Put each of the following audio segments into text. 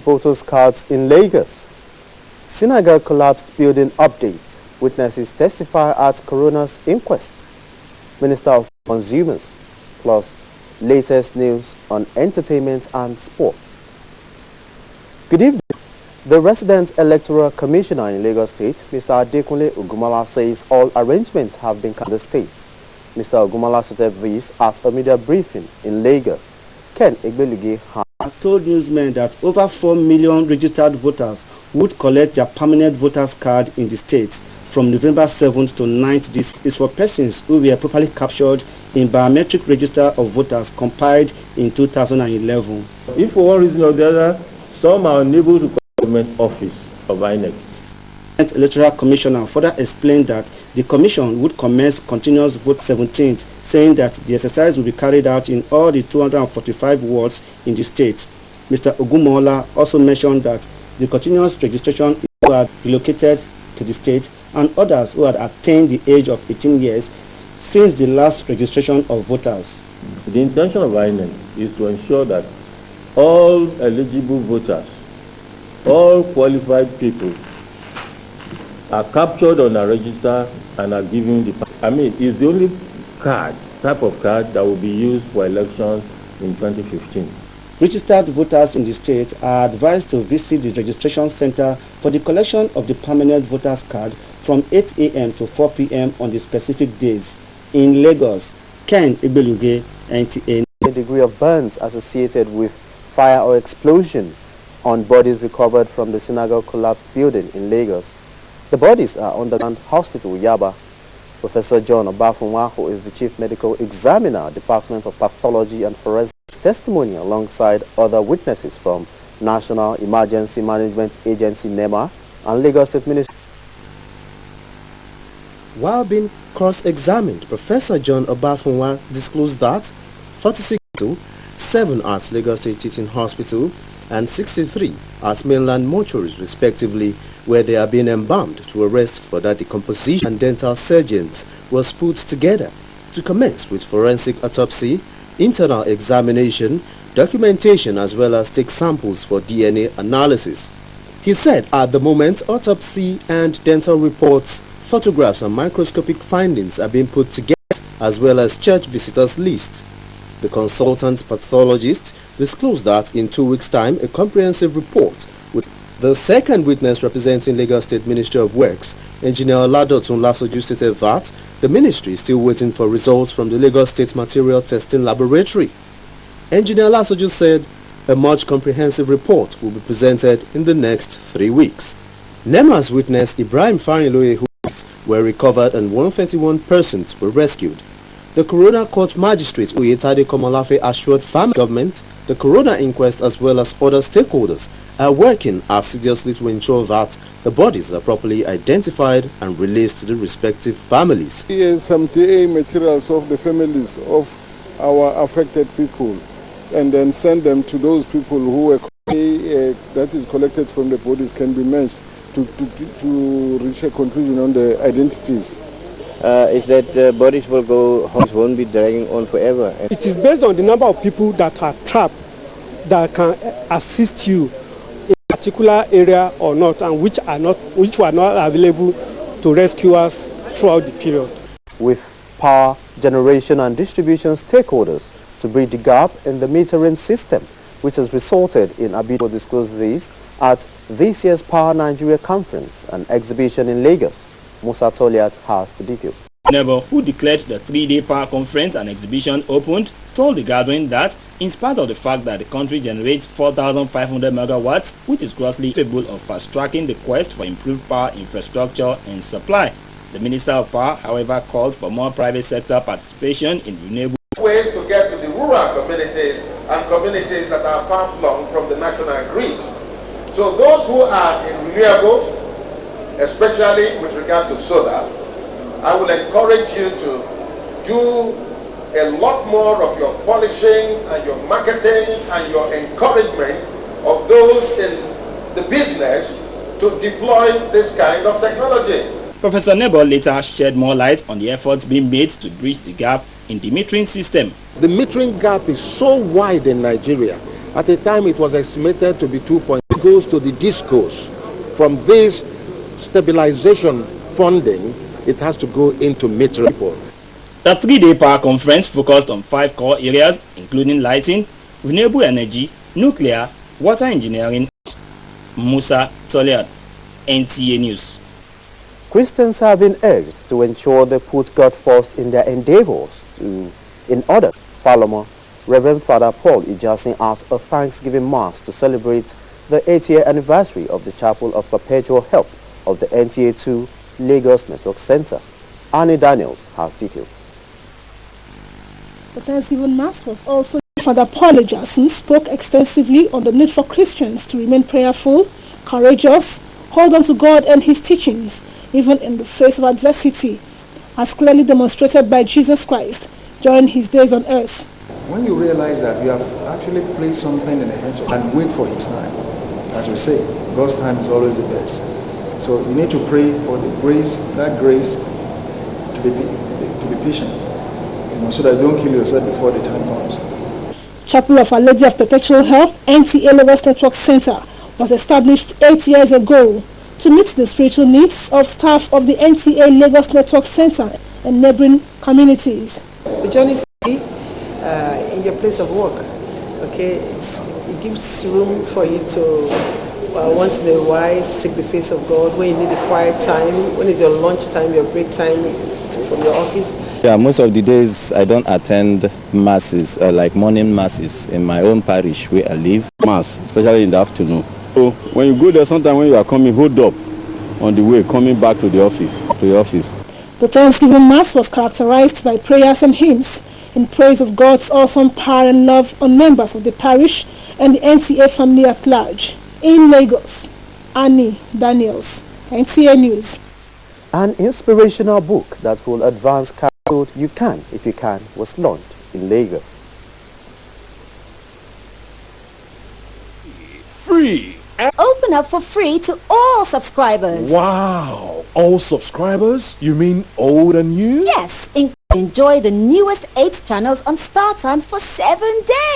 voters' cards in Lagos. Synagogue collapsed building update. Witnesses testify at coroner's inquest. Minister of Consumers, plus latest news on entertainment and sports. Good evening. The resident electoral commissioner in Lagos State, Mr. Adekunle Ogumala, says all arrangements have been in the state. Mr. Ogumala stated this at a media briefing in Lagos. Ken Egbeluge told newsmen that over 4 million registered voters would collect their permanent voters card in the state from November 7th to 9th. This is for persons who were properly captured in biometric register of voters compiled in 2011. If for one reason or the other, some are unable to government office of INEC. Electoral Commissioner further explained that the commission would commence continuous vote 17th, saying that the exercise will be carried out in all the 245 wards in the state. Mr. Ogumola also mentioned that the continuous registration who had relocated to the state and others who had attained the age of 18 years since the last registration of voters. The intention of INEC is to ensure that all eligible voters, all qualified people are captured on a register and are given the... it's the only type of card that will be used for elections in 2015. Registered voters in the state are advised to visit the registration center for the collection of the permanent voters card from 8 a.m. to 4 p.m. on the specific days. In Lagos, Ken Egbeluge, NTA. The degree of burns associated with fire or explosion on bodies recovered from the synagogue collapsed building in Lagos. The bodies are underground hospital Yaba. Professor John Obafunwa, who is the Chief Medical Examiner, Department of Pathology and Forensics, testimony alongside other witnesses from National Emergency Management Agency NEMA and Lagos State Ministry. While being cross-examined, Professor John Obafunwa disclosed that 46 to 7 at Lagos State Teaching Hospital and 63 at mainland mortuaries respectively, where they are being embalmed to arrest further decomposition, and dental surgeons was put together to commence with forensic autopsy, internal examination, documentation, as well as take samples for DNA analysis. He said at the moment autopsy and dental reports, photographs and microscopic findings are being put together, as well as church visitors list. The consultant pathologist disclosed that in 2 weeks' time a comprehensive report with the second witness representing Lagos State Ministry of Works, Engineer Oladotun Lasoju, stated that the ministry is still waiting for results from the Lagos State Material Testing Laboratory. Engineer Lasoju said a much comprehensive report will be presented in the next 3 weeks. NEMA's witness Ibrahim Faniloye, who were recovered and 131 persons were rescued. The Coroner Court Magistrate Oyetade Komolafe assured family, government, the coroner inquest as well as other stakeholders are working assiduously to ensure that the bodies are properly identified and released to the respective families. Some TA materials of the families of our affected people and then send them to those people who were that is collected from the bodies can be matched to reach a conclusion on the identities. Is that the bodies will go, won't be dragging on forever. It is based on the number of people that are trapped that can assist you in a particular area or not, and which were not available to rescuers throughout the period. With power generation and distribution stakeholders to bridge the gap in the metering system, which has resulted in Abido disclosed this at this year's Power Nigeria Conference and exhibition in Lagos. Musa Toliat has the details. Nebo, who declared the 3-day power conference and exhibition opened, told the gathering that in spite of the fact that the country generates 4,500 megawatts, which is grossly capable of fast-tracking the quest for improved power infrastructure and supply, the Minister of Power, however, called for more private sector participation in renewable ways to get to the rural communities and communities that are far-flung from the national grid. So those who are in renewables, especially with regard to solar, I will encourage you to do a lot more of your polishing and your marketing and your encouragement of those in the business to deploy this kind of technology. Professor Nebo later shed more light on the efforts being made to bridge the gap in the metering system. The metering gap is so wide in Nigeria. At the time it was estimated to be 2.6 goes to the discourse. From this stabilization funding, it has to go into metro people. The three-day power conference focused on 5 core areas, including lighting, renewable energy, nuclear, water engineering. Musa Toliad, NTA News. Christians have been urged to ensure they put God first in their endeavors in order. Faloma, Reverend Father Paul Ijasin at a Thanksgiving Mass to celebrate the 80th anniversary of the Chapel of Perpetual Help of the NTA2 Lagos Network Center. Annie Daniels has details. The Thanksgiving Mass was also Father Paul Ijasin spoke extensively on the need for Christians to remain prayerful, courageous, hold on to God and His teachings, even in the face of adversity, as clearly demonstrated by Jesus Christ during His days on earth. When you realize that you have actually placed something in the hands of God and wait for His time, as we say, God's time is always the best. So you need to pray for the grace, that grace to be patient, so that you don't kill yourself before the time comes. Chapel of Our Lady of Perpetual Help, NTA Lagos Network Center, was established 8 years ago to meet the spiritual needs of staff of the NTA Lagos Network Center and neighboring communities. The journey is in your place of work. Okay, it gives room for you to once in a while seek the face of God. When you need a quiet time, when it's your lunch time, your break time from your office. Yeah, most of the days I don't attend masses, like morning masses in my own parish where I live. Mass, especially in the afternoon. So when you go there, sometimes when you are coming, hold up on the way, coming back to the office, The Thanksgiving Mass was characterized by prayers and hymns in praise of God's awesome power and love on members of the parish and the NTA family at large. In Lagos, Annie Daniels, NTA News. An inspirational book that will advance childhood You Can If You Can was launched in Lagos. Free. Open up for free to all subscribers. Wow! All subscribers? You mean old and new? Yes. Enjoy the newest 8 channels on Star Times for 7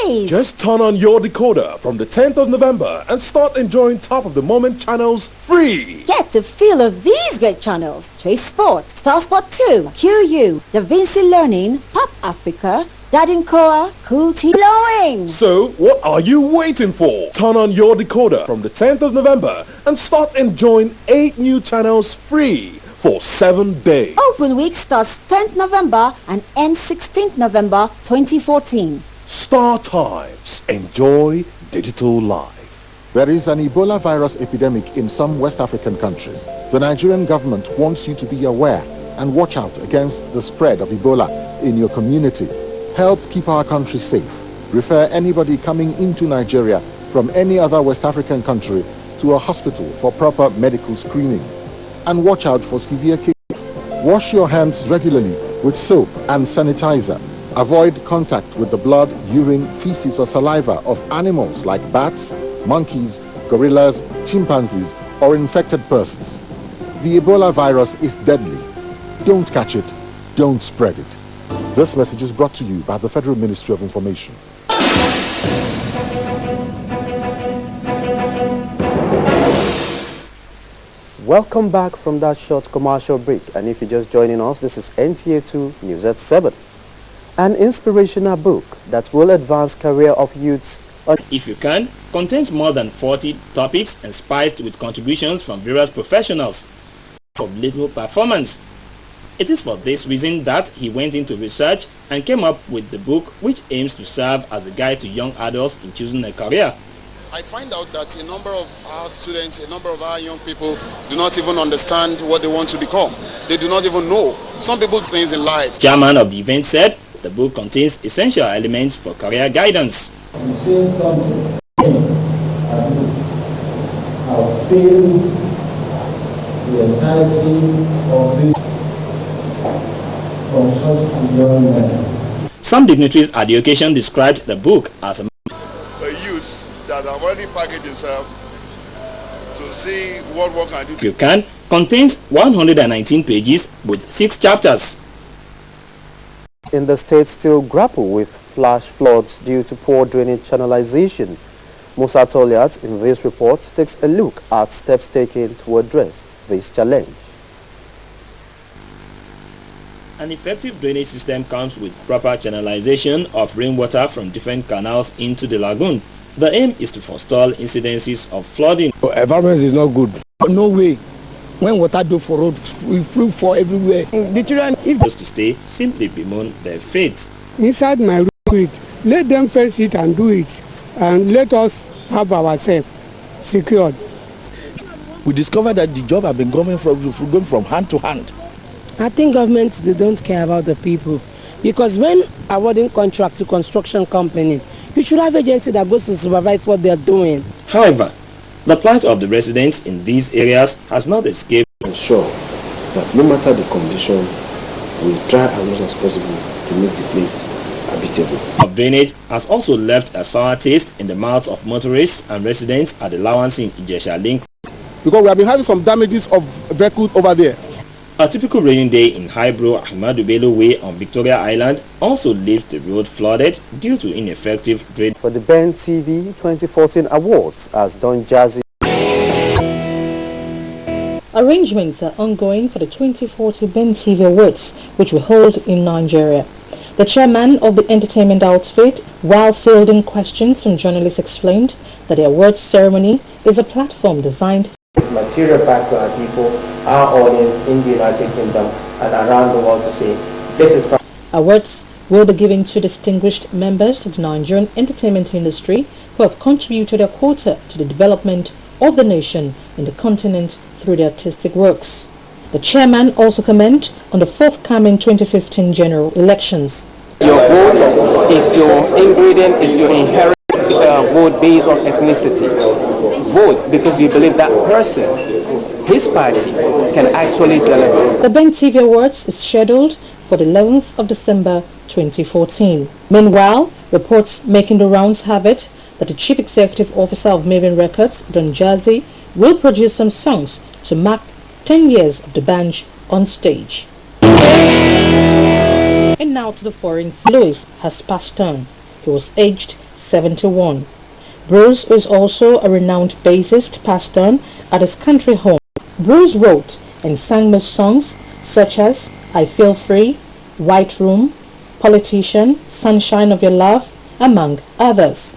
days. Just turn on your decoder from the 10th of November and start enjoying top-of-the-moment channels free. Get the feel of these great channels: Trace Sport, Star Sport 2, QU, Da Vinci Learning, Pop Africa, Dadin Koa, Cool Tea Blowing. So, what are you waiting for? Turn on your decoder from the 10th of November and start enjoying 8 new channels free for 7 days. Open week starts 10th November and ends 16th November 2014. Star Times. Enjoy digital life. There is an Ebola virus epidemic in some West African countries. The Nigerian government wants you to be aware and watch out against the spread of Ebola in your community. Help keep our country safe. Refer anybody coming into Nigeria from any other West African country to a hospital for proper medical screening. And watch out for severe cases. Wash your hands regularly with soap and sanitizer. Avoid contact with the blood, urine, feces or saliva of animals like bats, monkeys, gorillas, chimpanzees or infected persons. The Ebola virus is deadly. Don't catch it. Don't spread it. This message is brought to you by the Federal Ministry of Information. Welcome back from that short commercial break, and if you're just joining us, this is NTA2 News at 7. An inspirational book that will advance career of youths. If You Can contains more than 40 topics and spiced with contributions from various professionals of little performance. It is for this reason that he went into research and came up with the book, which aims to serve as a guide to young adults in choosing a career. I find out that a number of our students, a number of our young people do not even understand what they want to become. They do not even know. Some people do things in life. Chairman of the event said the book contains essential elements for career guidance. You say something have failed the entirety of the from such a young man. Some dignitaries at the occasion described the book as a youth that have already packaged themselves to see what one can do. If You Can contains 119 pages with 6 chapters. In the state still grapple with flash floods due to poor drainage channelization. Musa Toliat in this report takes a look at steps taken to address this challenge. An effective drainage system comes with proper channelization of rainwater from different canals into the lagoon. The aim is to forestall incidences of flooding. The environment is not good. No way. When water do for road, we free for everywhere. The children, if those to stay, simply bemoan their fate. Inside my room, let them face it and do it, and let us have ourselves secured. We discovered that the job has been going from hand to hand. I think governments, they don't care about the people, because when awarding contract to construction company, you should have agency that goes to supervise what they are doing. However, the plight of the residents in these areas has not escaped. Ensure that no matter the condition, we try as much as possible to make the place habitable. Of drainage has also left a sour taste in the mouths of motorists and residents at the Lawansin Ijesha Link. Because we have been having some damages of vehicles over there. A typical rainy day in Highbrow Ahmadu Bello Way on Victoria Island also leaves the road flooded due to ineffective drainage. For the Ben TV 2014 awards as Don Jazzy. Arrangements are ongoing for the 2014 Ben TV Awards, which will hold in Nigeria. The chairman of the entertainment outfit, while fielding questions from journalists, explained that the awards ceremony is a platform designed this material back to our people, our audience in the United Kingdom and around the world to say this is something. Awards will be given to distinguished members of the Nigerian entertainment industry who have contributed a quota to the development of the nation and the continent through their artistic works. The chairman also commented on the forthcoming 2015 general elections. Your vote is your ingredient, is your inherent vote based on ethnicity. Vote because you believe that person, his party, can actually deliver. The Ben TV Awards is scheduled for the 11th of December 2014. Meanwhile, reports making the rounds have it that the Chief Executive Officer of Maven Records, Don Jazzy, will produce some songs to mark 10 years of the band on stage. And now to the foreign. Louis has passed on. He was aged 71. Bruce is also a renowned bassist, passed on at his country home. Bruce wrote and sang most songs such as I Feel Free, White Room, Politician, Sunshine of Your Love, among others.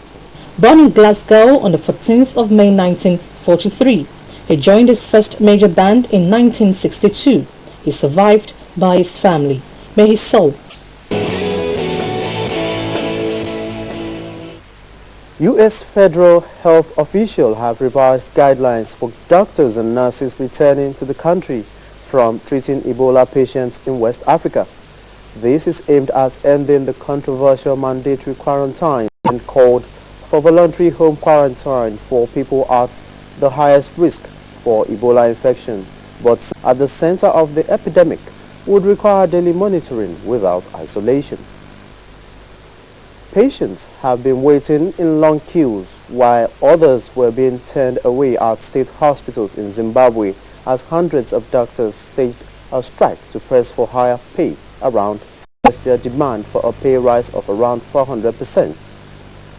Born in Glasgow on the 14th of May 1943, he joined his first major band in 1962. He survived by his family. May his soul. U.S. federal health officials have revised guidelines for doctors and nurses returning to the country from treating Ebola patients in West Africa. This is aimed at ending the controversial mandatory quarantine and called for voluntary home quarantine for people at the highest risk for Ebola infection, but at the center of the epidemic would require daily monitoring without isolation. Patients have been waiting in long queues while others were being turned away at state hospitals in Zimbabwe as hundreds of doctors staged a strike to press for higher pay around their demand for a pay rise of around 400%.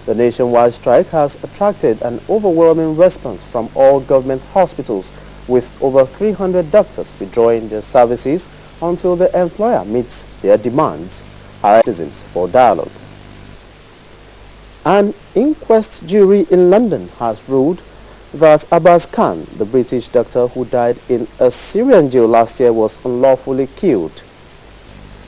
The nationwide strike has attracted an overwhelming response from all government hospitals, with over 300 doctors withdrawing their services until the employer meets their demands. Citizens for dialogue. An inquest jury in London has ruled that Abbas Khan, the British doctor who died in a Syrian jail last year, was unlawfully killed.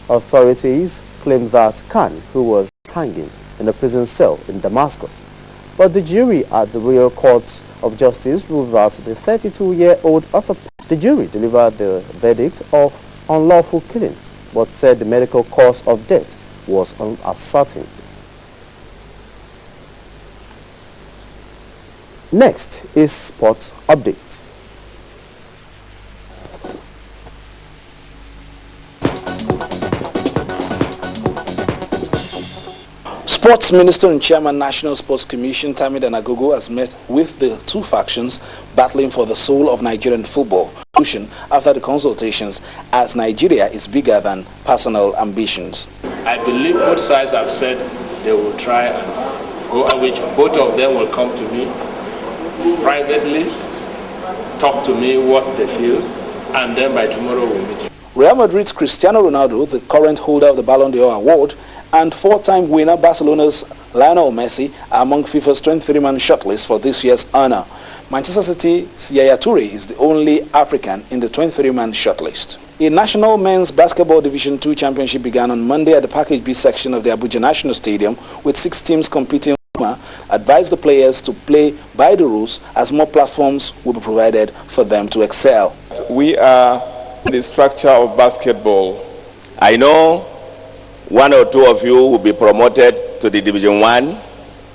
Authorities claim that Khan, who was hanging in a prison cell in Damascus, but the jury at the Royal Court of Justice ruled that the 32-year-old author. The jury delivered the verdict of unlawful killing, but said the medical cause of death was uncertain. Next is sports updates. Sports Minister and Chairman National Sports Commission Tammy Danagogo has met with the two factions battling for the soul of Nigerian football after the consultations, as Nigeria is bigger than personal ambitions. I believe both sides have said they will try and go, at which both of them will come to me privately, talk to me what they feel, and then by tomorrow we'll meet. Real Madrid's Cristiano Ronaldo, the current holder of the Ballon d'Or award, and four-time winner Barcelona's Lionel Messi are among FIFA's 23-man shortlist for this year's honor. Manchester City's Yaya Toure is the only African in the 23-man shortlist. A National Men's Basketball Division II championship began on Monday at the Package B section of the Abuja National Stadium, with 6 teams competing. Advised the players to play by the rules as more platforms will be provided for them to excel. We are the structure of basketball. I know 1 or 2 of you will be promoted to the Division 1.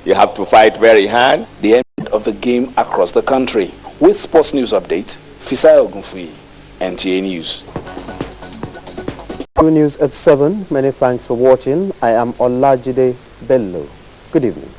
You have to fight very hard. The end of the game across the country. With Sports News Update, Fisai Ogunfui, NTA News. News at 7. Many thanks for watching. I am Olajide Bello. Good evening.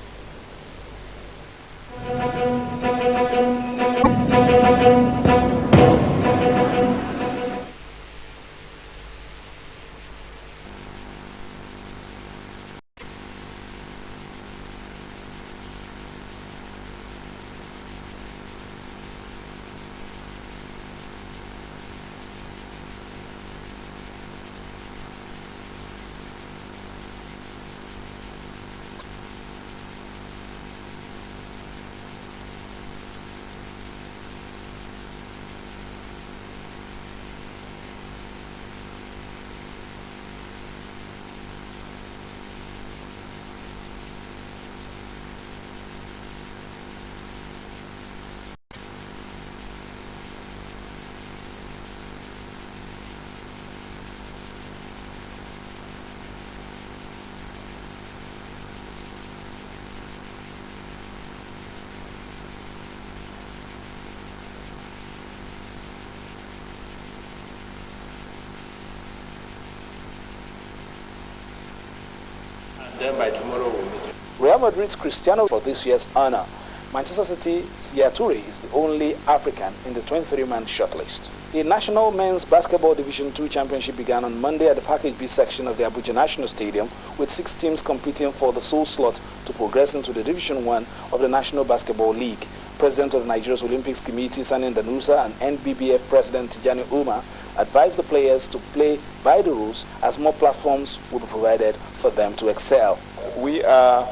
Then by tomorrow we'll meet. Real Madrid's Cristiano for this year's honor. Manchester City's Yaya Toure is the only African in the 23-man shortlist. The National Men's Basketball Division II championship began on Monday at the Package B section of the Abuja National Stadium, with 6 teams competing for the sole slot to progress into the Division 1 of the National Basketball League. President of Nigeria's Olympics Committee, Sani Danusa, and NBBF President Tijani Umar advised the players to play by the rules as more platforms will be provided for them to excel. We are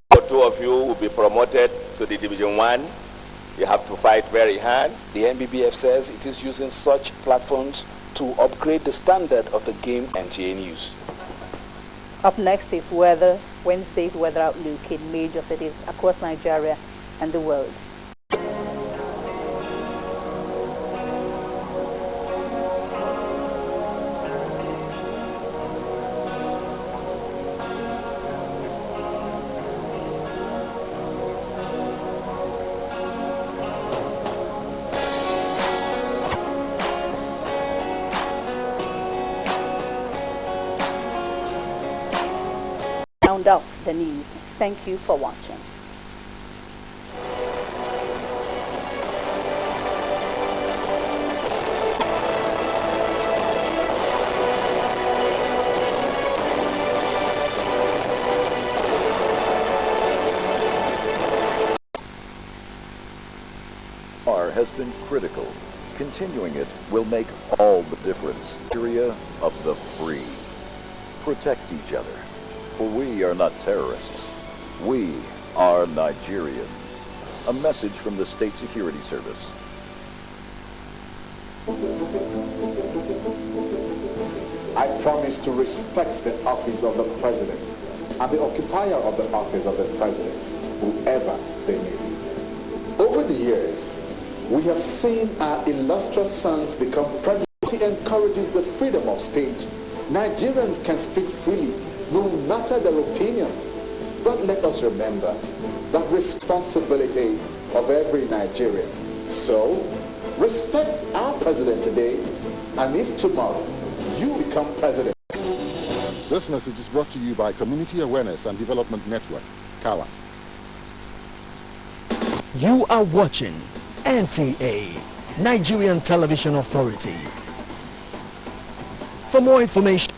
1 or 2 of you will be promoted to the Division 1. You have to fight very hard. The NBBF says it is using such platforms to upgrade the standard of the game. NTA News. Up next is weather, Wednesday's weather outlook in major cities across Nigeria and the world. Round off the news. Thank you for watching. Has been critical. Continuing it will make all the difference. Area of the free. Protect each other, for we are not terrorists. We are Nigerians. A message from the State Security Service. I promise to respect the office of the President and the occupier of the office of the President, whoever they may be. Over the years, we have seen our illustrious sons become presidents. He encourages the freedom of speech. Nigerians can speak freely, no matter their opinion. But let us remember that responsibility of every Nigerian. So, respect our president today, and if tomorrow you become president. This message is brought to you by Community Awareness and Development Network, KAWA. You are watching NTA, Nigerian Television Authority. For more information,